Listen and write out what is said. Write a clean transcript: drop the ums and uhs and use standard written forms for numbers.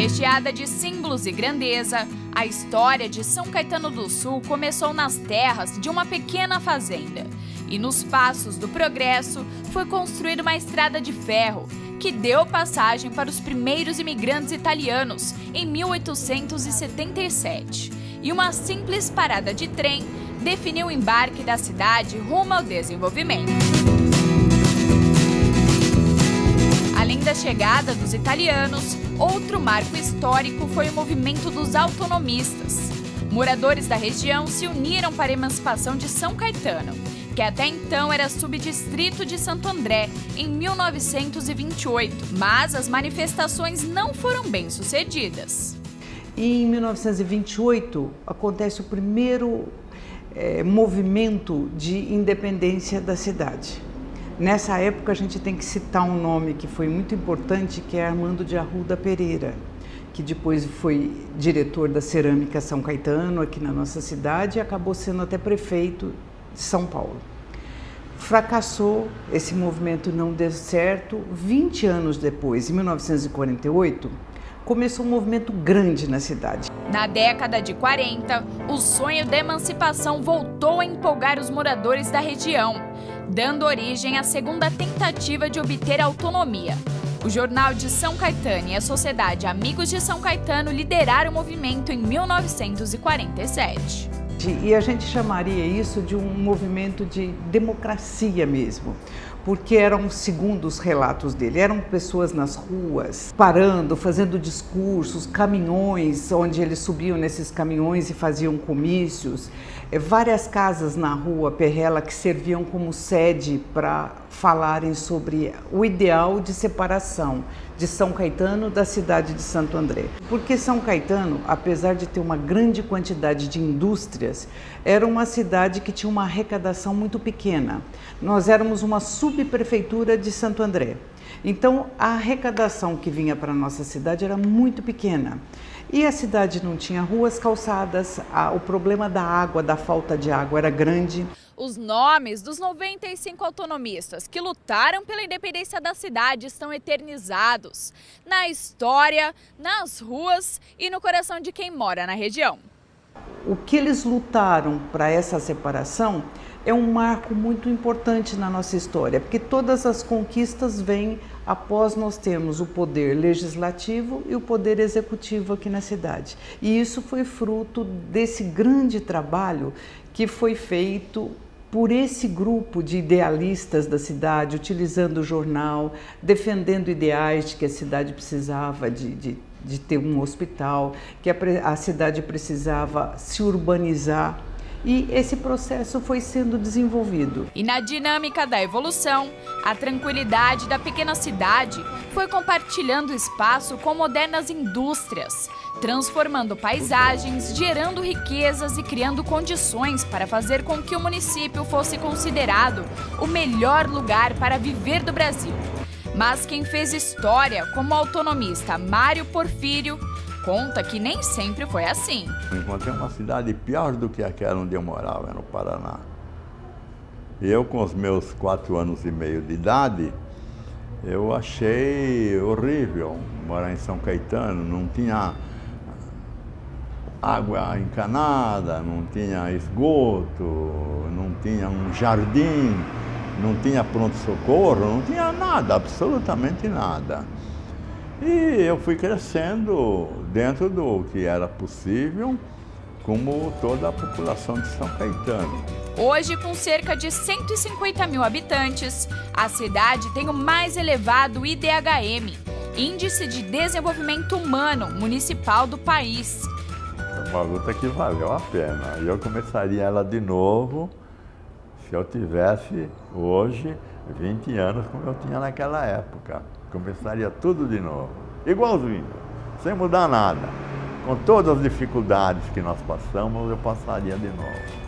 Recheada de símbolos e grandeza, a história de São Caetano do Sul começou nas terras de uma pequena fazenda. E nos passos do progresso foi construída uma estrada de ferro, que deu passagem para os primeiros imigrantes italianos em 1877. E uma simples parada de trem definiu o embarque da cidade rumo ao desenvolvimento. Além da chegada dos italianos, outro marco histórico foi o movimento dos autonomistas. Moradores da região se uniram para a emancipação de São Caetano, que até então era subdistrito de Santo André, em 1928. Mas as manifestações não foram bem-sucedidas. Em 1928, acontece o primeiro movimento de independência da cidade. Nessa época, a gente tem que citar um nome que foi muito importante, que é Armando de Arruda Pereira, que depois foi diretor da Cerâmica São Caetano, aqui na nossa cidade, e acabou sendo até prefeito de São Paulo. Fracassou, esse movimento não deu certo. 20 anos depois, em 1948, começou um movimento grande na cidade. Na década de 40, o sonho da emancipação voltou a empolgar os moradores da região, dando origem à segunda tentativa de obter autonomia. O Jornal de São Caetano e a Sociedade Amigos de São Caetano lideraram o movimento em 1947. E a gente chamaria isso de um movimento de democracia mesmo, porque eram, segundo os relatos dele, eram pessoas nas ruas, parando, fazendo discursos, caminhões, onde eles subiam nesses caminhões e faziam comícios, várias casas na rua Perrela que serviam como sede para falarem sobre o ideal de separação de São Caetano da cidade de Santo André. Porque São Caetano, apesar de ter uma grande quantidade de indústrias, era uma cidade que tinha uma arrecadação muito pequena. Nós éramos uma subprefeitura de Santo André. Então, a arrecadação que vinha para a nossa cidade era muito pequena. E a cidade não tinha ruas, calçadas, o problema da água, da falta de água era grande. Os nomes dos 95 autonomistas que lutaram pela independência da cidade estão eternizados na história, nas ruas e no coração de quem mora na região. O que eles lutaram para essa separação é um marco muito importante na nossa história, porque todas as conquistas vêm após nós termos o poder legislativo e o poder executivo aqui na cidade. E isso foi fruto desse grande trabalho que foi feito por esse grupo de idealistas da cidade, utilizando o jornal, defendendo ideais de que a cidade precisava de ter um hospital, que a cidade precisava se urbanizar. E esse processo foi sendo desenvolvido. E na dinâmica da evolução, a tranquilidade da pequena cidade foi compartilhando espaço com modernas indústrias, transformando paisagens, gerando riquezas e criando condições para fazer com que o município fosse considerado o melhor lugar para viver do Brasil. Mas quem fez história como autonomista Mário Porfírio conta que nem sempre foi assim. Eu encontrei uma cidade pior do que aquela onde eu morava, no Paraná. Eu, com os meus 4 anos e meio de idade, eu achei horrível morar em São Caetano. Não tinha água encanada, não tinha esgoto, não tinha um jardim, não tinha pronto-socorro, não tinha nada, absolutamente nada. E eu fui crescendo dentro do que era possível, como toda a população de São Caetano. Hoje, com cerca de 150 mil habitantes, a cidade tem o mais elevado IDHM, Índice de Desenvolvimento Humano Municipal do país. É uma luta que valeu a pena. Eu começaria ela de novo se eu tivesse hoje 20 anos como eu tinha naquela época. Começaria tudo de novo, igualzinho, sem mudar nada. Com todas as dificuldades que nós passamos, eu passaria de novo.